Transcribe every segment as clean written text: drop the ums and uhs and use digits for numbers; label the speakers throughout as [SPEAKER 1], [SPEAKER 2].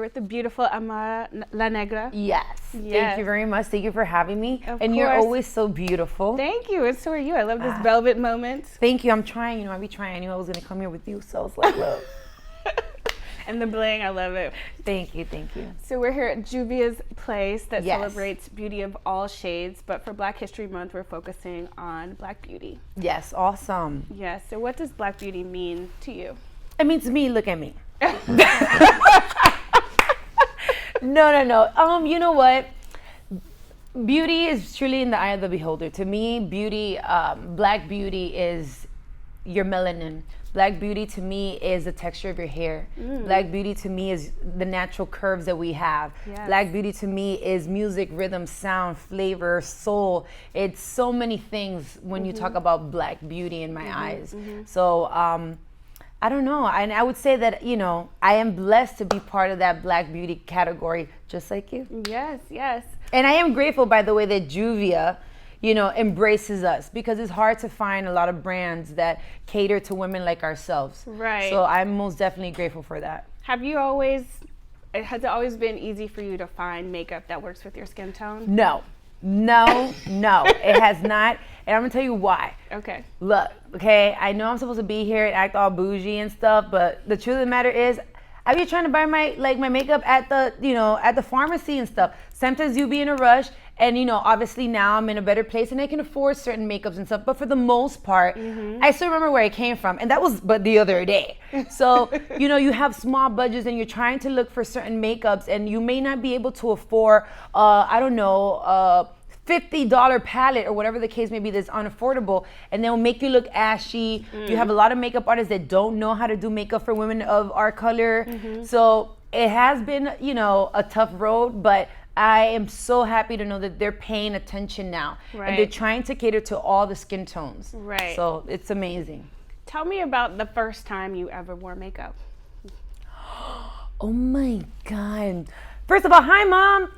[SPEAKER 1] with the beautiful Amara La Negra.
[SPEAKER 2] Yes. Thank you very much. Thank you for having me.
[SPEAKER 1] Of
[SPEAKER 2] and
[SPEAKER 1] course.
[SPEAKER 2] You're always so beautiful.
[SPEAKER 1] Thank you. And so are you. I love this velvet moment.
[SPEAKER 2] Thank you. I'm trying. I be trying. I knew I was going to come here with you, so it's like, look.
[SPEAKER 1] And the bling, I love it.
[SPEAKER 2] Thank you, thank you.
[SPEAKER 1] So we're here at Juvia's place that
[SPEAKER 2] Yes.
[SPEAKER 1] celebrates beauty of all shades, but for Black History Month, we're focusing on Black beauty.
[SPEAKER 2] Yes, awesome.
[SPEAKER 1] Yes, so what does Black beauty mean to you?
[SPEAKER 2] It means me, look at me. No. You know what? Beauty is truly in the eye of the beholder. To me, beauty, Black beauty is your melanin. Black beauty to me is the texture of your hair. Black beauty to me is the natural curves that we have.
[SPEAKER 1] Yes.
[SPEAKER 2] Black beauty to me is music, rhythm, sound, flavor, soul. It's so many things when you talk about Black beauty in my eyes. So I don't know. And I would say that, I am blessed to be part of that Black beauty category, just like you.
[SPEAKER 1] Yes, yes.
[SPEAKER 2] And I am grateful, by the way, that Juvia, embraces us, because it's hard to find a lot of brands that cater to women like ourselves.
[SPEAKER 1] Right.
[SPEAKER 2] So I'm most definitely grateful for that.
[SPEAKER 1] Has it always been easy for you to find makeup that works with your skin tone?
[SPEAKER 2] No, it has not. And I'm gonna tell you why.
[SPEAKER 1] Okay.
[SPEAKER 2] Look, okay, I know I'm supposed to be here and act all bougie and stuff, but the truth of the matter is, I be trying to buy my makeup at the pharmacy and stuff. Sometimes you be in a rush, and obviously now I'm in a better place and I can afford certain makeups and stuff. But for the most part, I still remember where I came from, and that was but the other day. So you have small budgets and you're trying to look for certain makeups, and you may not be able to afford $50 palette or whatever the case may be that's unaffordable, and they'll make you look ashy. You have a lot of makeup artists that don't know how to do makeup for women of our color. So it has been, a tough road, but I am so happy to know that they're paying attention now.
[SPEAKER 1] Right.
[SPEAKER 2] And they're trying to cater to all the skin tones.
[SPEAKER 1] Right.
[SPEAKER 2] So it's amazing.
[SPEAKER 1] Tell me about the first time you ever wore makeup.
[SPEAKER 2] Oh my God. First of all, hi, Mom.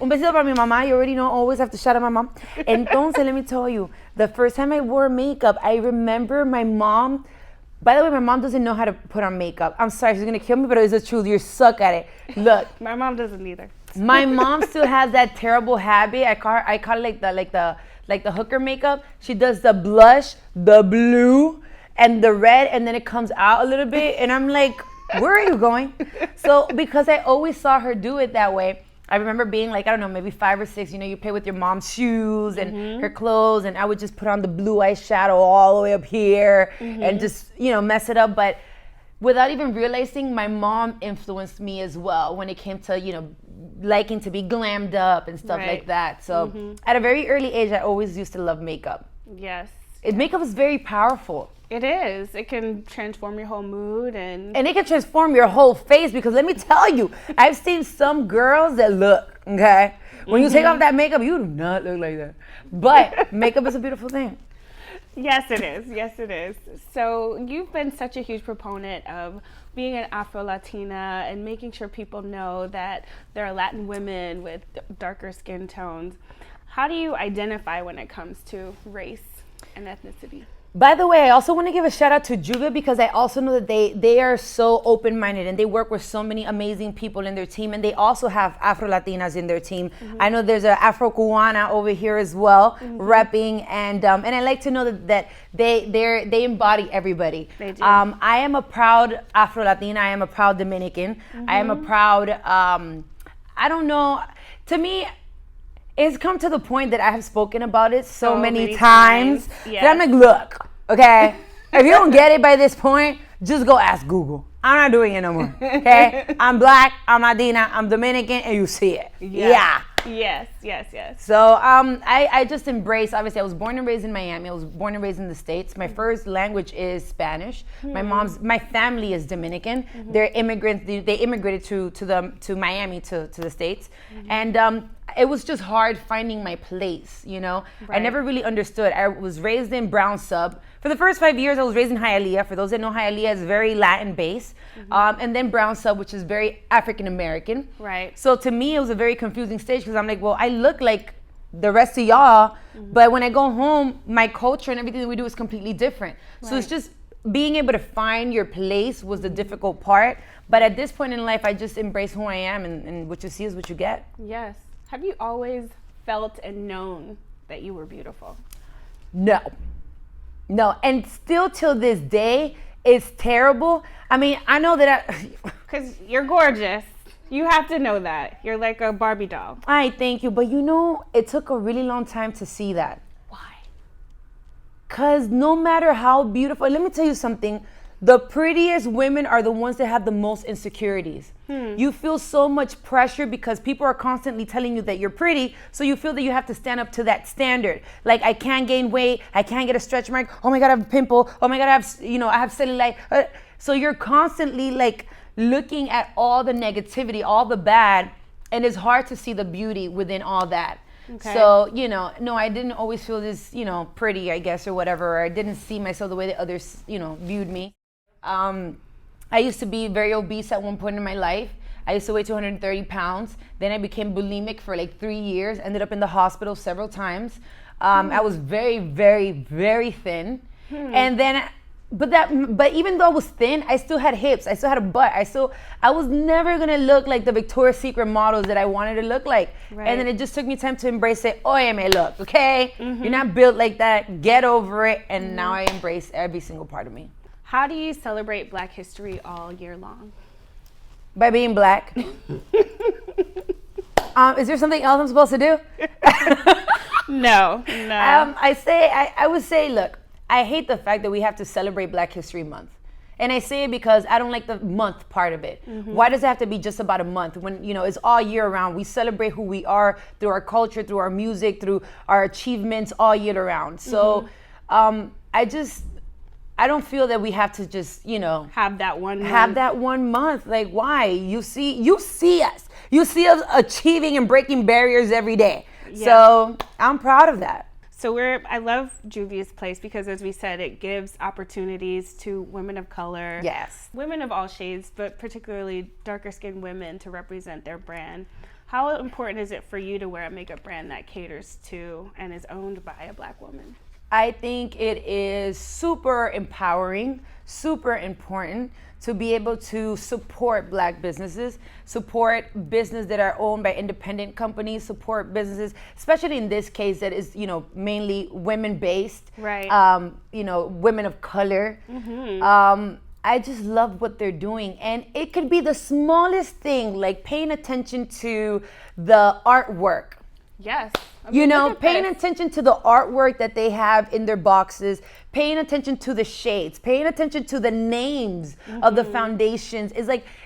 [SPEAKER 2] Un besito para mi mamá. You already know, always have to shout out my mom. Entonces, let me tell you, the first time I wore makeup, I remember my mom. By the way, my mom doesn't know how to put on makeup. I'm sorry, she's going to kill me, but it's the truth. You suck at it. Look.
[SPEAKER 1] My mom doesn't either.
[SPEAKER 2] My mom still has that terrible habit. I call it like the hooker makeup. She does the blush, the blue, and the red, and then it comes out a little bit. And I'm like, where are you going? So because I always saw her do it that way, I remember being like, I don't know, maybe 5 or 6, you play with your mom's shoes and her clothes, and I would just put on the blue eyeshadow all the way up here and just, mess it up. But without even realizing, my mom influenced me as well when it came to, liking to be glammed up and stuff like that. So at a very early age, I always used to love makeup.
[SPEAKER 1] Yes.
[SPEAKER 2] Makeup is very powerful.
[SPEAKER 1] It is. It can transform your whole mood and
[SPEAKER 2] it can transform your whole face, because let me tell you, I've seen some girls that look, okay? When you take off that makeup, you do not look like that. But makeup is a beautiful thing.
[SPEAKER 1] Yes, it is. Yes, it is. So you've been such a huge proponent of being an Afro-Latina and making sure people know that there are Latin women with darker skin tones. How do you identify when it comes to race and ethnicity?
[SPEAKER 2] By the way, I also want to give a shout out to Juvia, because I also know that they are so open-minded and they work with so many amazing people in their team, and they also have Afro-Latinas in their team. I know there's an Afro-Cubana over here as well, repping, and I like to know that they embody everybody.
[SPEAKER 1] They do.
[SPEAKER 2] I am a proud Afro-Latina. I am a proud Dominican. I am a proud, I don't know, to me, it's come to the point that I have spoken about it so many times that I'm like, look, okay, if you don't get it by this point, just go ask Google. I'm not doing it no more, okay? I'm Black, I'm Latina, I'm Dominican, and you see it. Yeah.
[SPEAKER 1] Yes.
[SPEAKER 2] So I just embrace, obviously I was born and raised in Miami. I was born and raised in the States. My first language is Spanish. My family is Dominican. They're immigrants. They immigrated to Miami, to the States. And it was just hard finding my place,
[SPEAKER 1] Right.
[SPEAKER 2] I never really understood. I was raised in Brown Sub. For the first 5 years, I was raised in Hialeah. For those that know, Hialeah is very Latin based. And then Brown Sub, which is very African American.
[SPEAKER 1] Right.
[SPEAKER 2] So to me, it was a very confusing stage, because I'm like, well, I look like the rest of y'all, but when I go home, my culture and everything that we do is completely different. So it's just being able to find your place was the difficult part. But at this point in life, I just embrace who I am, and what you see is what you get.
[SPEAKER 1] Yes. Have you always felt and known that you were beautiful?
[SPEAKER 2] No. And still till this day, it's terrible. I mean, I know that
[SPEAKER 1] Because you're gorgeous. You have to know that. You're like a Barbie doll.
[SPEAKER 2] I thank you. But it took a really long time to see that.
[SPEAKER 1] Why?
[SPEAKER 2] Because no matter how beautiful, let me tell you something. The prettiest women are the ones that have the most insecurities. You feel so much pressure because people are constantly telling you that you're pretty, so you feel that you have to stand up to that standard. Like, I can't gain weight, I can't get a stretch mark, oh my God, I have a pimple, oh my God, I have cellulite. So you're constantly like looking at all the negativity, all the bad, and it's hard to see the beauty within all that. Okay. So, no, I didn't always feel this, pretty, I guess, or whatever. Or I didn't see myself the way that others, viewed me. I used to be very obese at one point in my life. I used to weigh 230 pounds. Then I became bulimic for like 3 years. Ended up in the hospital several times. I was very, very, very thin. And then, but even though I was thin, I still had hips. I still had a butt. I was never gonna look like the Victoria's Secret models that I wanted to look like. Right. And then it just took me time to embrace it. Óyeme, look, okay? You're not built like that. Get over it. And now I embrace every single part of me.
[SPEAKER 1] How do you celebrate Black History all year long?
[SPEAKER 2] By being Black. Is there something else I'm supposed to do?
[SPEAKER 1] No.
[SPEAKER 2] I would say, look, I hate the fact that we have to celebrate Black History Month. And I say it because I don't like the month part of it. Why does it have to be just about a month when, it's all year round? We celebrate who we are through our culture, through our music, through our achievements all year round. So I don't feel that we have to just,
[SPEAKER 1] have that one month.
[SPEAKER 2] Have that 1 month. Like, why? You see us. You see us achieving and breaking barriers every day. Yeah. So I'm proud of that.
[SPEAKER 1] So I love Juvia's place because, as we said, it gives opportunities to women of color.
[SPEAKER 2] Yes.
[SPEAKER 1] Women of all shades, but particularly darker skinned women to represent their brand. How important is it for you to wear a makeup brand that caters to and is owned by a Black woman?
[SPEAKER 2] I think it is super empowering, super important to be able to support Black businesses, support business that are owned by independent companies, support businesses, especially in this case that is, mainly women-based,
[SPEAKER 1] right?
[SPEAKER 2] Women of color. I just love what they're doing. And it could be the smallest thing, like paying attention to the artwork.
[SPEAKER 1] Yes.
[SPEAKER 2] Paying attention to the artwork that they have in their boxes, paying attention to the shades, paying attention to the names of the foundations.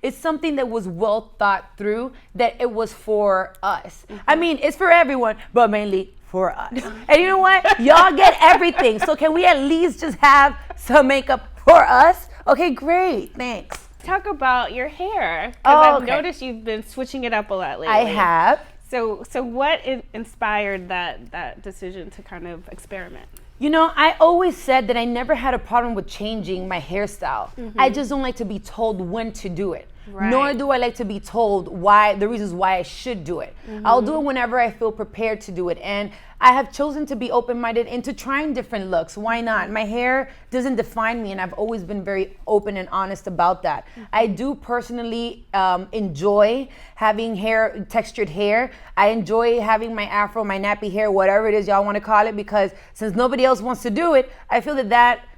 [SPEAKER 2] It's something that was well thought through, that it was for us. I mean, it's for everyone, but mainly for us. And you know what? Y'all get everything. So can we at least just have some makeup for us? Okay, great. Thanks.
[SPEAKER 1] Talk about your hair. Because I've noticed you've been switching it up a lot lately.
[SPEAKER 2] I have.
[SPEAKER 1] So what inspired that decision to kind of experiment?
[SPEAKER 2] I always said that I never had a problem with changing my hairstyle. I just don't like to be told when to do it. Right. Nor do I like to be told the reasons why I should do it. I'll do it whenever I feel prepared to do it. And I have chosen to be open-minded into trying different looks. Why not? My hair doesn't define me, and I've always been very open and honest about that. I do personally enjoy having textured hair. I enjoy having my afro, my nappy hair, whatever it is y'all want to call it, because since nobody else wants to do it, I feel that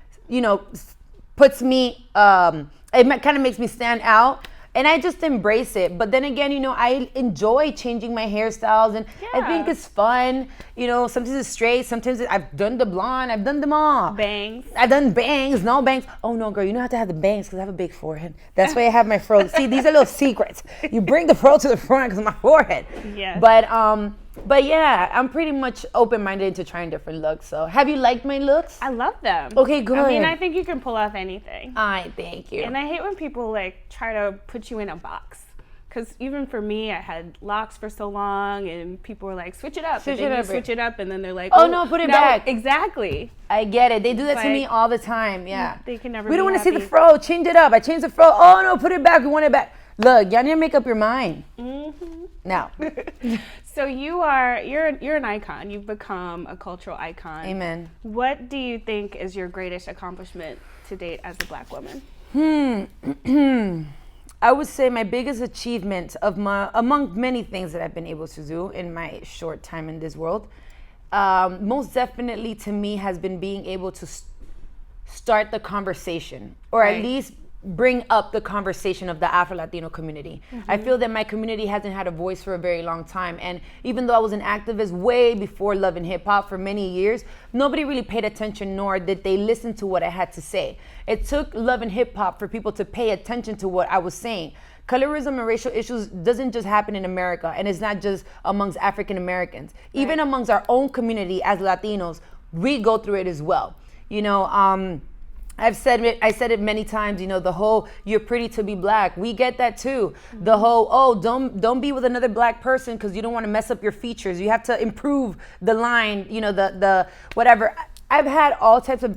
[SPEAKER 2] puts me, it kind of makes me stand out. And I just embrace it. But then again, I enjoy changing my hairstyles, and I think it's fun. Sometimes it's straight, sometimes I've done the blonde, I've done them all.
[SPEAKER 1] Bangs.
[SPEAKER 2] I've done bangs, no bangs. Oh no, girl, you don't have to have the bangs because I have a big forehead. That's why I have my fro. See, these are little secrets. You bring the fro to the front because of my forehead.
[SPEAKER 1] Yeah.
[SPEAKER 2] But yeah, I'm pretty much open-minded into trying different looks. So have you liked my looks?
[SPEAKER 1] I love them.
[SPEAKER 2] Okay, good.
[SPEAKER 1] I mean, I think you can pull off anything.
[SPEAKER 2] Thank you.
[SPEAKER 1] And I hate when people try to put you in a box. Because even for me, I had locks for so long, and people were like, switch it up. Switch it up, and then they're like,
[SPEAKER 2] oh no, put it back.
[SPEAKER 1] Exactly.
[SPEAKER 2] I get it. They do that to me all the time. Yeah.
[SPEAKER 1] They can never.
[SPEAKER 2] We don't want to see the fro. Change it up. I changed the fro. Oh no, put it back. We want it back. Look, y'all need to make up your mind. Now.
[SPEAKER 1] So you're an icon. You've become a cultural icon.
[SPEAKER 2] Amen.
[SPEAKER 1] What do you think is your greatest accomplishment to date as a Black woman?
[SPEAKER 2] I would say my biggest achievement among many things that I've been able to do in my short time in this world, most definitely to me has been being able to start the conversation, or
[SPEAKER 1] Right.
[SPEAKER 2] at least bring up the conversation of the Afro-Latino community. I feel that my community hasn't had a voice for a very long time. And even though I was an activist way before Love and Hip Hop for many years, nobody really paid attention, nor did they listen to what I had to say. It took Love and Hip Hop for people to pay attention to what I was saying. Colorism and racial issues doesn't just happen in America, and it's not just amongst African Americans. Even amongst our own community as Latinos, we go through it as well. You know, I said it many times, you know, the whole "you're pretty to be Black," we get that too. The whole don't be with another Black person because you don't want to mess up your features. You have to improve the line, you know, the whatever. I've had all types of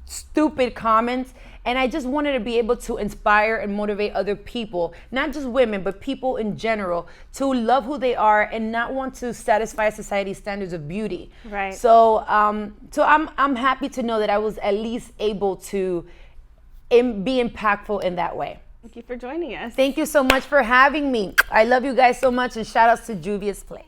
[SPEAKER 2] stupid comments, and I just wanted to be able to inspire and motivate other people, not just women, but people in general, to love who they are and not want to satisfy society's standards of beauty.
[SPEAKER 1] Right.
[SPEAKER 2] So, I'm happy to know that I was at least able to be impactful in that way.
[SPEAKER 1] Thank you for joining us.
[SPEAKER 2] Thank you so much for having me. I love you guys so much, and shout outs to Juvia's Place.